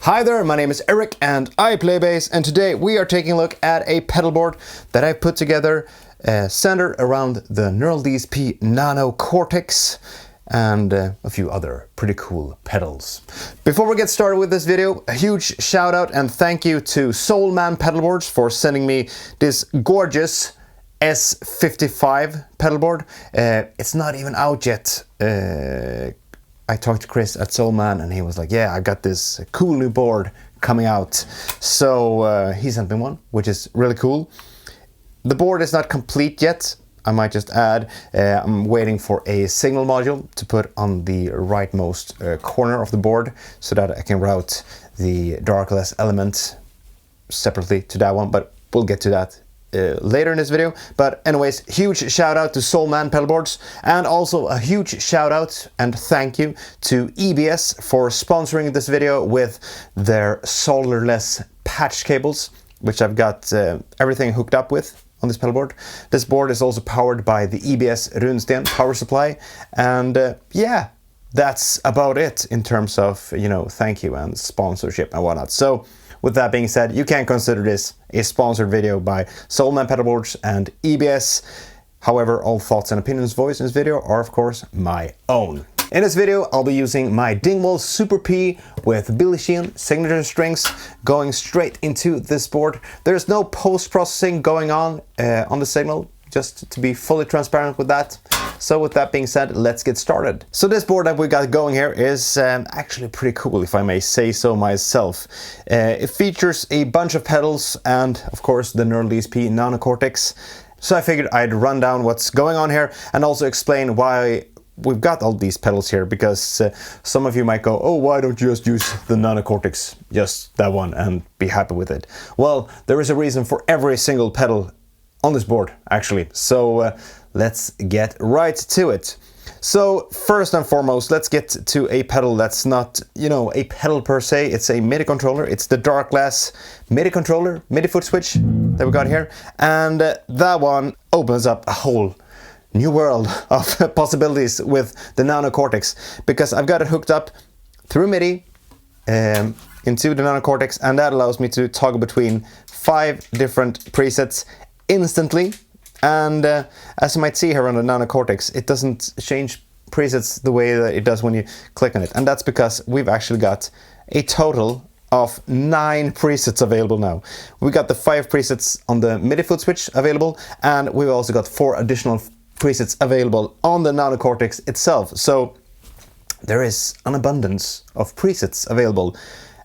Hi there, my name is Erik and I play bass, and today we are taking a look at a pedal board that I've put together centered around the Dsp Nano Cortex and a few other pretty cool pedals. Before we get started with this video, a huge shout out and thank you to Soulman Pedalboards for sending me this gorgeous S55 pedalboard. It's not even out yet. I talked to Chris at Soulman and he was like, yeah, I got this cool new board coming out. So he sent me one, which is really cool. The board is not complete yet. I might just add, I'm waiting for a signal module to put on the rightmost corner of the board so that I can route the Darkglass Element separately to that one, but we'll get to that later in this video. But anyways, huge shout out to Soulman Pedalboards, and also a huge shout out and thank you to EBS for sponsoring this video with their solderless patch cables, which I've got everything hooked up with on this pedalboard. This board is also powered by the EBS Runsten power supply, and yeah, that's about it in terms of, you know, thank you and sponsorship and whatnot. So with that being said, you can consider this a sponsored video by Soulman Pedalboards and EBS. However, all thoughts and opinions voiced in this video are of course my own. In this video, I'll be using my Dingwall Super P with Billy Sheehan signature strings going straight into this board. There's no post-processing going on the signal, just to be fully transparent with that. So with that being said, let's get started. So this board that we got going here is actually pretty cool, if I may say so myself. It features a bunch of pedals and of course the Dsp Nano Cortex. So I figured I'd run down what's going on here and also explain why we've got all these pedals here, because some of you might go, oh, why don't you just use the Nano Cortex, just that one, and be happy with it? Well, there is a reason for every single pedal on this board, actually. So let's get right to it. So first and foremost, let's get to a pedal that's not, you know, a pedal per se. It's a MIDI controller. It's the Darkglass MIDI controller, MIDI Footswitch that we got here. And that one opens up a whole new world of possibilities with the Nano Cortex, because I've got it hooked up through MIDI into the Nano Cortex, and that allows me to toggle between 5 different presets instantly. And as you might see here on the Nano Cortex, it doesn't change presets the way that it does when you click on it, and that's because we've actually got a total of 9 presets available now. We got the 5 presets on the MIDI Footswitch available, and we've also got 4 additional presets available on the Nano Cortex itself. So there is an abundance of presets available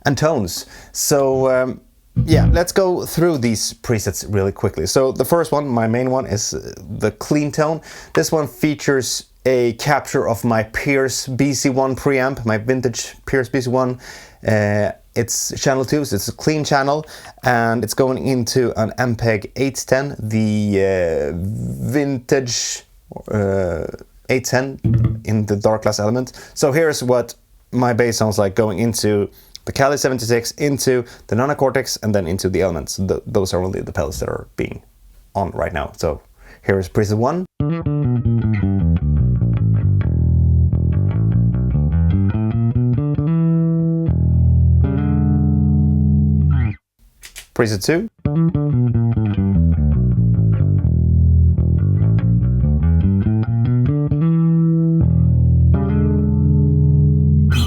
and tones. So yeah, let's go through these presets really quickly. So the first one, my main one, is the clean tone. This one features a capture of my Pierce BC1 preamp, my vintage Pierce BC1. It's channel 2, so it's a clean channel, and it's going into an MPEG 810, the vintage 810 in the Darkglass Element. So here's what my bass sounds like going into the Kali 76, into the Nano Cortex, and then into the Element. So those are only the pedals that are being on right now. So here is preset 1. Preset 2.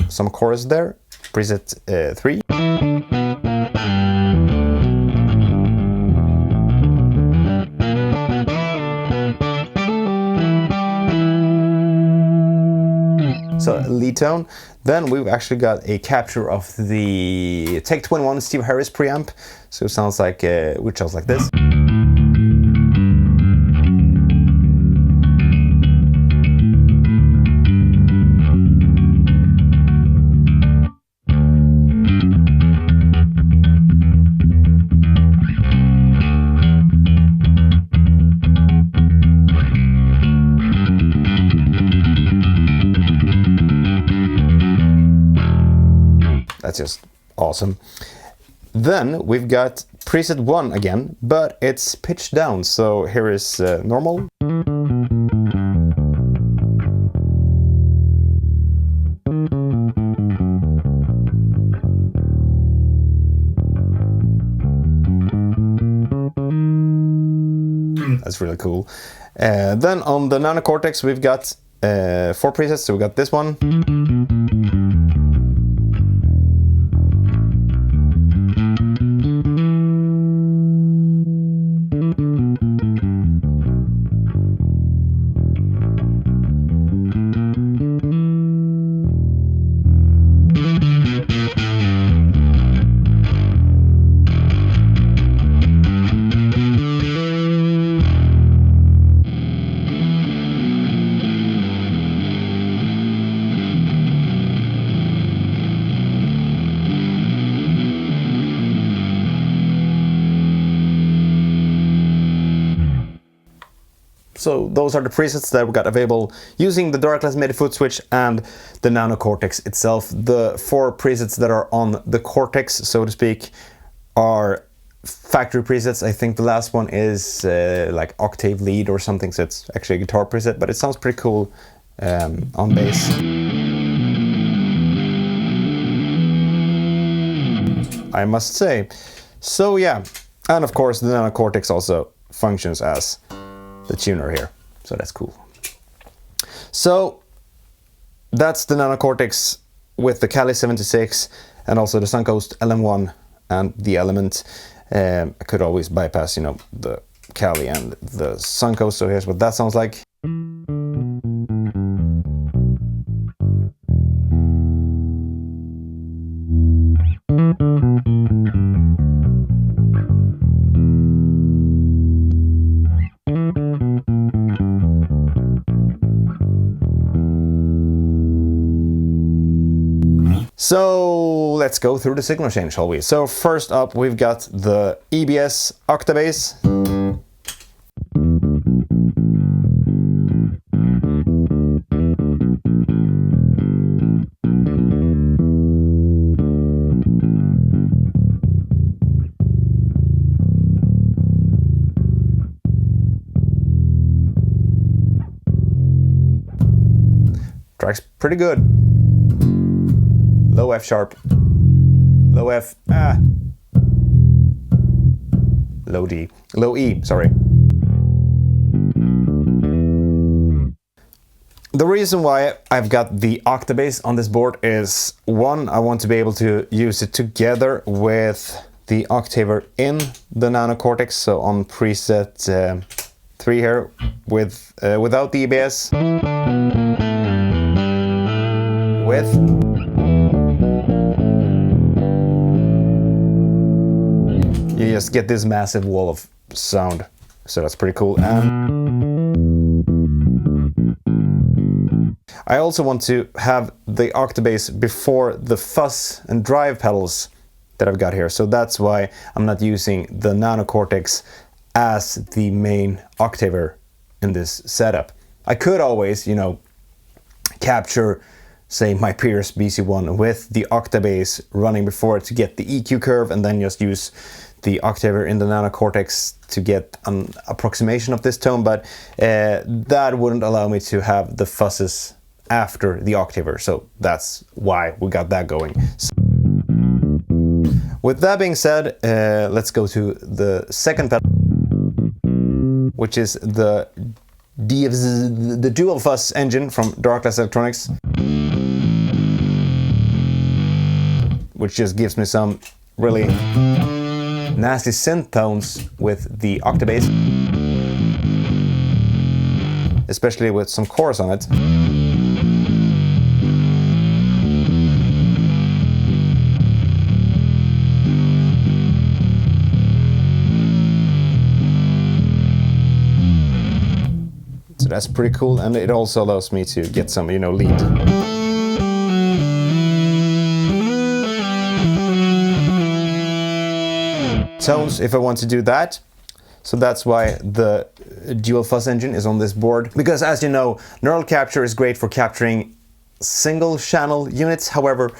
Some chorus there. Preset 3. So lead tone. Then we've actually got a capture of the Take 21 Steve Harris preamp. So it sounds like, which sounds like this. That's just awesome. Then we've got preset 1 again, but it's pitched down. So here is normal. That's really cool. Then on the Nano Cortex we've got 4 presets. So we got this one. So those are the presets that we got available using the Darkglass MIDI Footswitch and the Nano Cortex itself. The 4 presets that are on the Cortex, so to speak, are factory presets. I think the last one is like octave lead or something, so it's actually a guitar preset, but it sounds pretty cool on bass. I must say. So yeah, and of course the Nano Cortex also functions as the tuner here, so that's cool. So that's the Nano Cortex with the Kali 76 and also the Suncoast LM1 and the Element. I could always bypass, you know, the Kali and the Suncoast, so here's what that sounds like. So let's go through the signal chain, shall we? So first up we've got the EBS OctaBass. Track's pretty good. Low F sharp, low F, low D, low E, sorry. The reason why I've got the OctaBass on this board is, one, I want to be able to use it together with the octaver in the Nano Cortex, so on preset 3 here, without the EBS, with you just get this massive wall of sound, so that's pretty cool. I also want to have the OctaBass before the fuzz and drive pedals that I've got here, so that's why I'm not using the Nano Cortex as the main octaver in this setup. I could always, you know, capture, say, my Pierce BC1 with the OctaBass running before it to get the EQ curve, and then just use the octaver in the Nano Cortex to get an approximation of this tone, but that wouldn't allow me to have the fuzzes after the octaver, so that's why we got that going. So, with that being said, let's go to the second pedal, which is the DFZ, the dual fuzz engine from Darkglass Electronics, which just gives me some really nasty synth tones with the OctaBass, especially with some chorus on it. So that's pretty cool, and it also allows me to get some, you know, lead. Tones if I want to do that. So that's why the dual fuzz engine is on this board, because as you know, neural capture is great for capturing single channel units. However,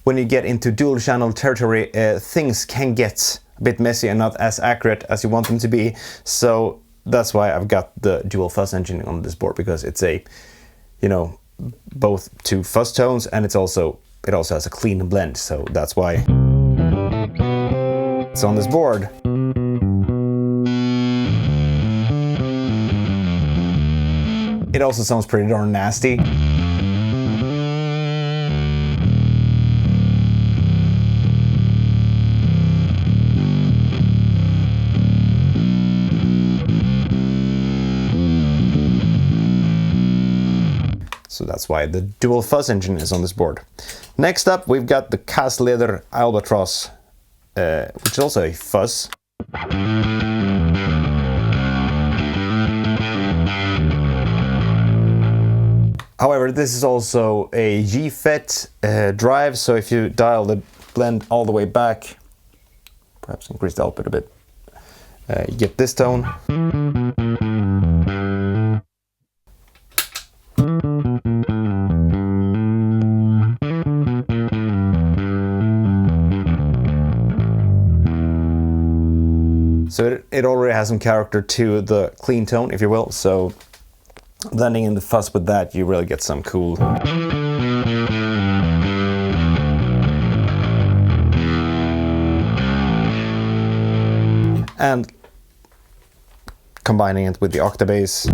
when you get into dual channel territory, things can get a bit messy and not as accurate as you want them to be. So that's why I've got the dual fuzz engine on this board, because it's a, you know, both 2 fuzz tones, and it also has a clean blend. So that's why it's on this board. It also sounds pretty darn nasty. So that's why the dual fuzz engine is on this board. Next up, we've got the Kasleder Albatross, which is also a fuzz. However, this is also a G-FET drive, so if you dial the blend all the way back, perhaps increase the output a bit, you get this tone. So it already has some character to the clean tone, if you will, so blending in the fuzz with that, you really get some cool. And combining it with the OctaBass.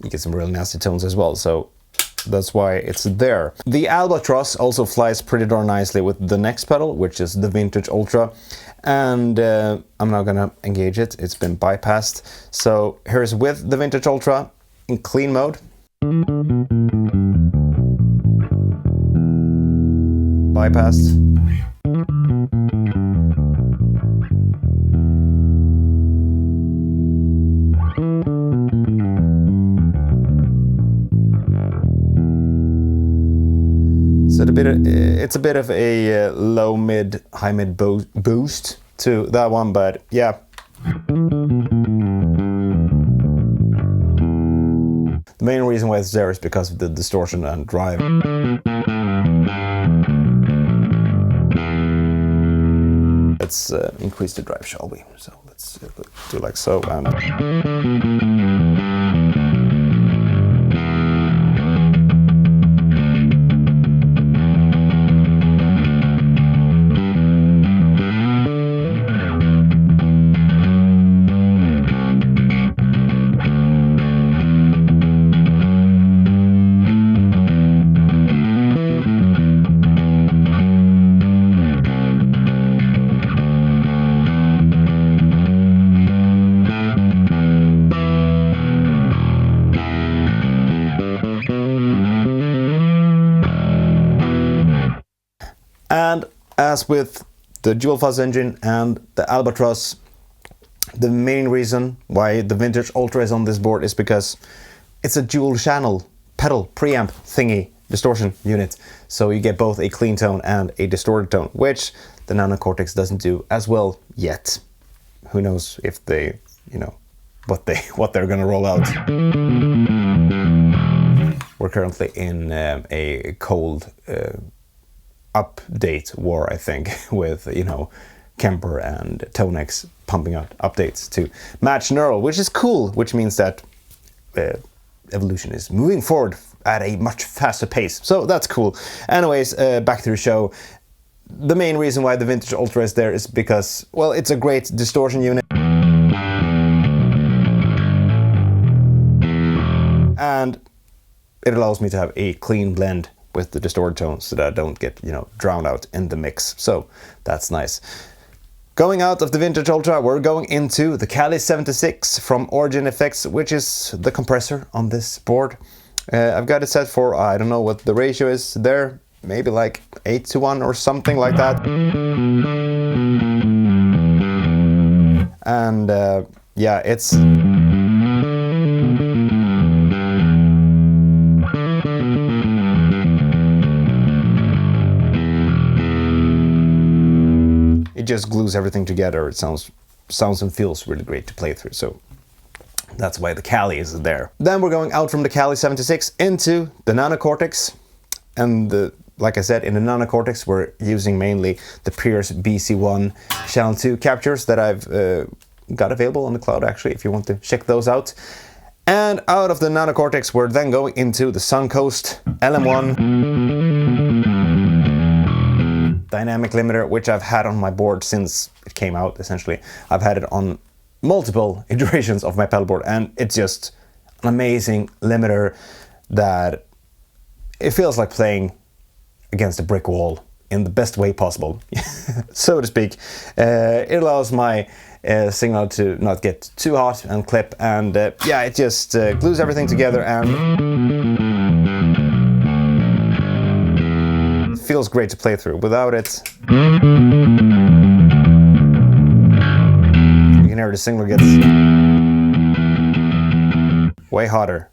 Get some real nasty tones as well, so that's why it's there. The Albatross also flies pretty darn nicely with the next pedal, which is the Vintage Ultra, and I'm not gonna engage it, it's been bypassed. So here's with the Vintage Ultra in clean mode. Bypassed. So it's a bit of a low mid, high mid boost to that one, but yeah. The main reason why it's there is because of the distortion and drive. Let's increase the drive, shall we? So let's do like so, and And as with the dual fuzz engine and the Albatross, the main reason why the Vintage Ultra is on this board is because it's a dual channel pedal preamp thingy distortion unit. So you get both a clean tone and a distorted tone, which the Nano Cortex doesn't do as well yet. Who knows if they, you know, what they're gonna roll out. We're currently in a cold update war, I think, with, you know, Kemper and Tonex pumping out updates to match Neural, which is cool, which means that evolution is moving forward at a much faster pace. So that's cool. Anyways, back to the show. The main reason why the Vintage Ultra is there is because, well, it's a great distortion unit. And it allows me to have a clean blend with the distorted tones so that I don't get, you know, drowned out in the mix. So that's nice. Going out of the Vintage Ultra, we're going into the Kali 76 from Origin Effects, which is the compressor on this board. I've got it set for, I don't know what the ratio is there, maybe like 8:1 or something like that. And yeah, it's... It just glues everything together. It sounds and feels really great to play through. So that's why the Kali is there. Then we're going out from the Kali 76 into the Nano Cortex. And like I said, in the Nano Cortex, we're using mainly the Pierce BC1 Channel 2 captures that I've got available on the cloud, actually, if you want to check those out. And out of the Nano Cortex, we're then going into the Suncoast LM1 dynamic limiter, which I've had on my board since it came out, essentially. I've had it on multiple iterations of my pedalboard, and it's just an amazing limiter that it feels like playing against a brick wall in the best way possible, so to speak. It allows my signal to not get too hot and clip, and yeah, it just glues everything together and it feels great to play through. Without it, you can hear the signal gets way hotter.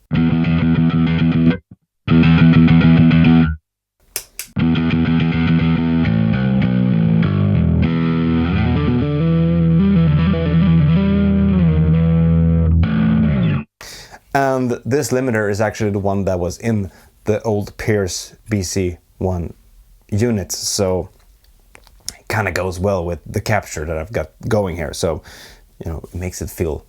And this limiter is actually the one that was in the old Pierce BC1 unit, so it kind of goes well with the capture that I've got going here. So, you know, it makes it feel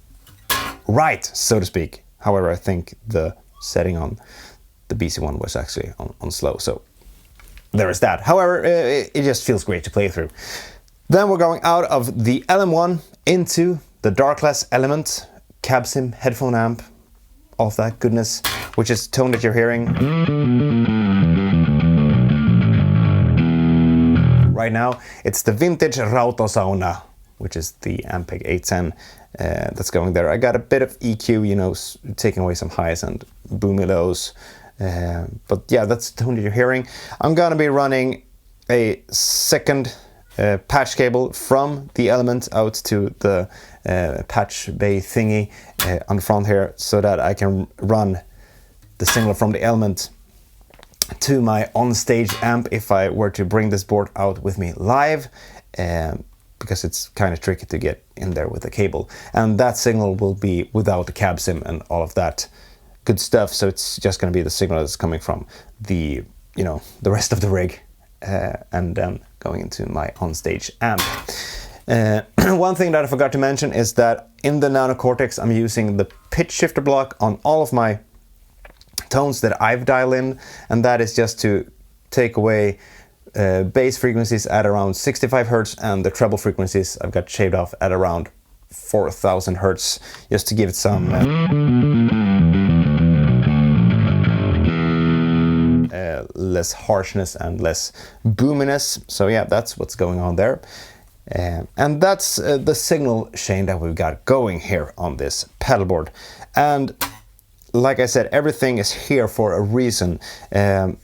right, so to speak. However, I think the setting on the BC1 was actually on slow, so there is that. However, it just feels great to play through. Then we're going out of the LM1 into the Darkglass Element cab sim headphone amp, all of that goodness, which is the tone that you're hearing right now. It's the vintage Rautosauna, which is the Ampeg 810 that's going there. I got a bit of EQ, you know, taking away some highs and boomy lows. But yeah, that's the tone that you're hearing. I'm gonna be running a second patch cable from the Element out to the patch bay thingy on the front here, so that I can run the signal from the Element to my on-stage amp if I were to bring this board out with me live, because it's kind of tricky to get in there with the cable. And that signal will be without the cab sim and all of that good stuff, so it's just going to be the signal that's coming from the, you know, the rest of the rig, and then going into my on-stage amp. One thing that I forgot to mention is that in the Nano Cortex I'm using the pitch shifter block on all of my tones that I've dialed in, and that is just to take away bass frequencies at around 65 Hz and the treble frequencies I've got shaved off at around 4000 Hz, just to give it some less harshness and less boominess. So yeah, that's what's going on there. And that's the signal chain that we've got going here on this pedalboard. And like I said, everything is here for a reason. The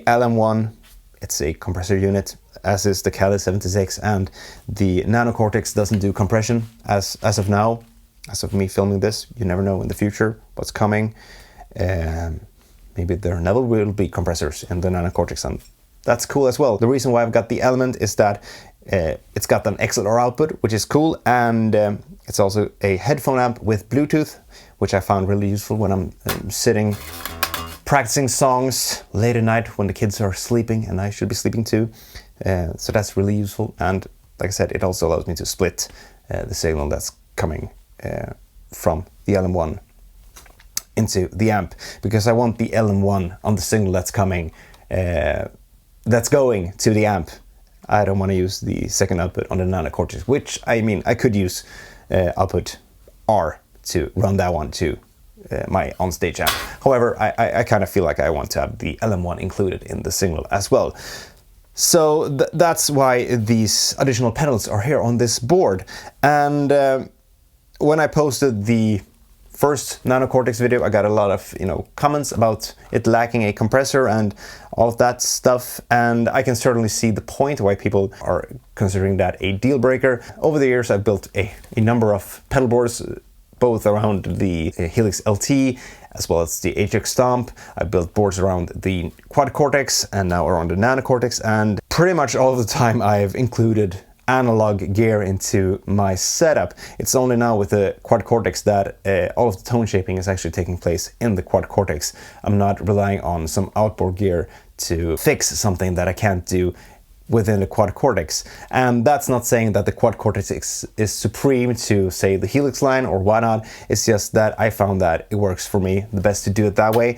LM1, it's a compressor unit, as is the Kasleder 76, and the Nano Cortex doesn't do compression as of now. As of me filming this, you never know in the future what's coming. Maybe there never will be compressors in the Nano Cortex, and that's cool as well. The reason why I've got the Element is that it's got an XLR output, which is cool, and it's also a headphone amp with Bluetooth, which I found really useful when I'm sitting practicing songs late at night when the kids are sleeping and I should be sleeping too. So that's really useful, and like I said, it also allows me to split the signal that's coming from the LM1 into the amp, because I want the LM1 on the signal that's coming, that's going to the amp. I don't want to use the second output on the Nano Cortex, which, I mean, I could use output R to run that one to my on-stage amp. However, I kind of feel like I want to have the LM1 included in the signal as well. So that's why these additional pedals are here on this board. And when I posted the first Nano Cortex video, I got a lot of, you know, comments about it lacking a compressor and all of that stuff, and I can certainly see the point why people are considering that a deal breaker. Over the years I've built a number of pedal boards, both around the Helix LT as well as the HX Stomp. I built boards around the Quad Cortex and now around the Nano Cortex, and pretty much all the time I've included analog gear into my setup. It's only now with the Quad Cortex that all of the tone shaping is actually taking place in the Quad Cortex. I'm not relying on some outboard gear to fix something that I can't do within the Quad Cortex. And that's not saying that the Quad Cortex is supreme to, say, the Helix line or whatnot. It's just that I found that it works for me the best to do it that way.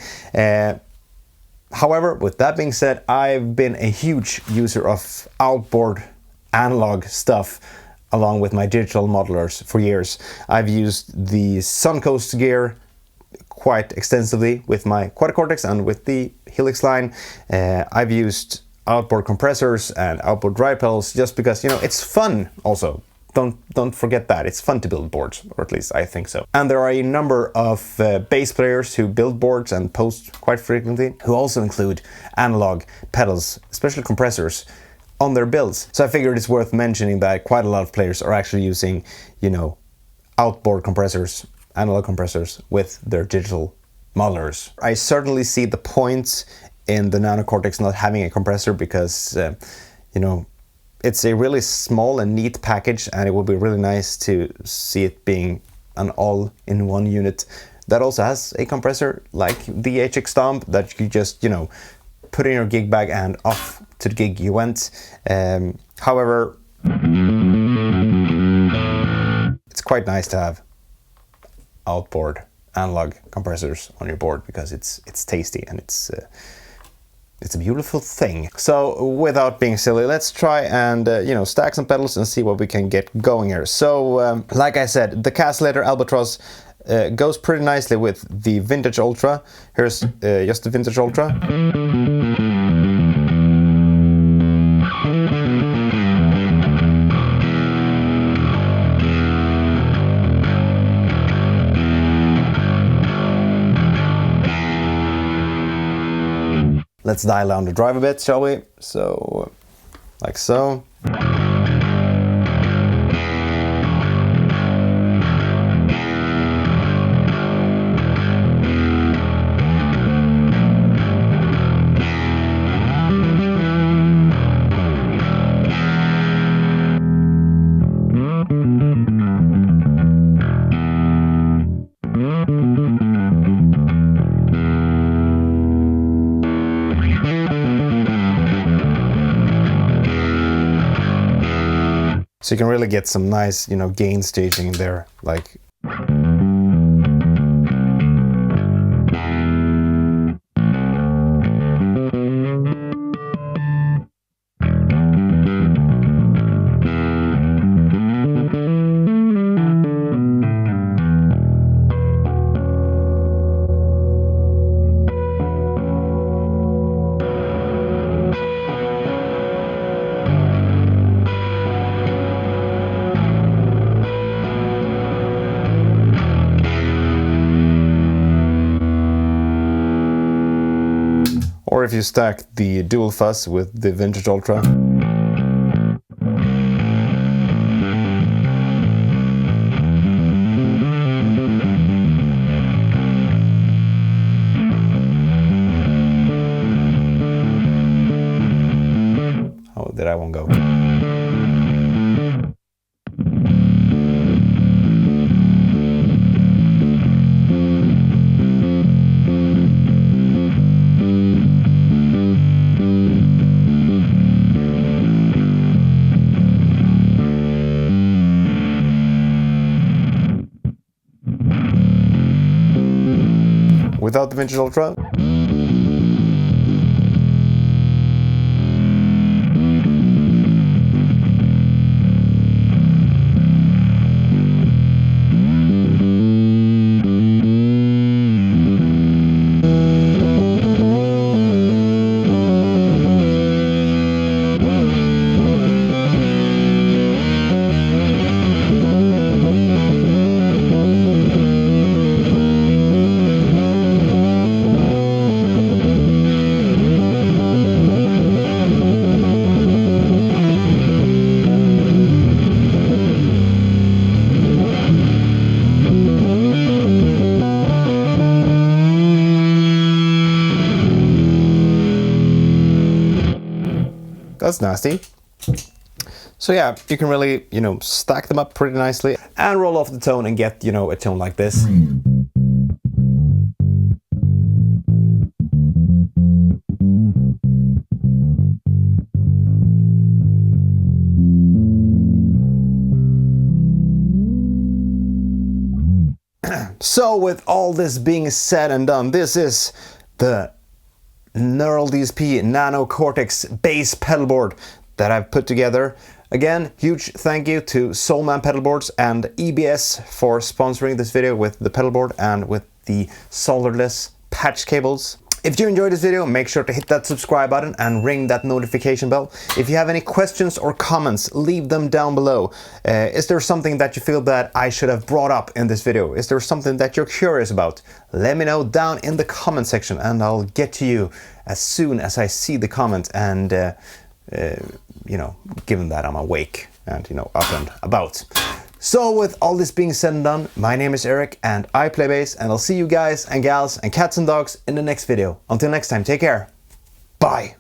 However, with that being said, I've been a huge user of outboard analog stuff along with my digital modelers for years. I've used the Suncoast gear quite extensively with my Quad Cortex and with the Helix line. I've used outboard compressors and outboard drive pedals just because, you know, it's fun also. Don't forget that. It's fun to build boards, or at least I think so. And there are a number of bass players who build boards and post quite frequently who also include analog pedals, especially compressors, on their builds. So I figured it's worth mentioning that quite a lot of players are actually using, you know, outboard compressors, analog compressors with their digital modelers. I certainly see the point in the Nano Cortex not having a compressor because, you know, it's a really small and neat package, and it would be really nice to see it being an all-in-one unit that also has a compressor like the HX Stomp that you just, you know, put in your gig bag and off to the gig you went. However, it's quite nice to have outboard analog compressors on your board because it's tasty and it's a beautiful thing. So without being silly, let's try and you know, stack some pedals and see what we can get going here. So like I said, the Kasleder Albatross goes pretty nicely with the Vintage Ultra. Here's just the Vintage Ultra. Let's dial down the drive a bit, shall we? So, like so. So you can really get some nice, you know, gain staging there, like. Or if you stack the dual fuzz with the Vintage Ultra. Oh, that one go? Without the Vintage Ultra. That's nasty. So yeah, you can really, you know, stack them up pretty nicely and roll off the tone and get, you know, a tone like this. So with all this being said and done, this is the Neural Dsp Nano Cortex bass pedalboard that I've put together. Again, huge thank you to Soulman Pedalboards and EBS for sponsoring this video with the pedalboard and with the solderless patch cables. If you enjoyed this video, make sure to hit that subscribe button and ring that notification bell. If you have any questions or comments, leave them down below. Is there something that you feel that I should have brought up in this video? Is there something that you're curious about? Let me know down in the comment section and I'll get to you as soon as I see the comment and, you know, given that I'm awake and, you know, up and about. So with all this being said and done, my name is Erik and I play bass, and I'll see you guys and gals and cats and dogs in the next video. Until next time, take care. Bye.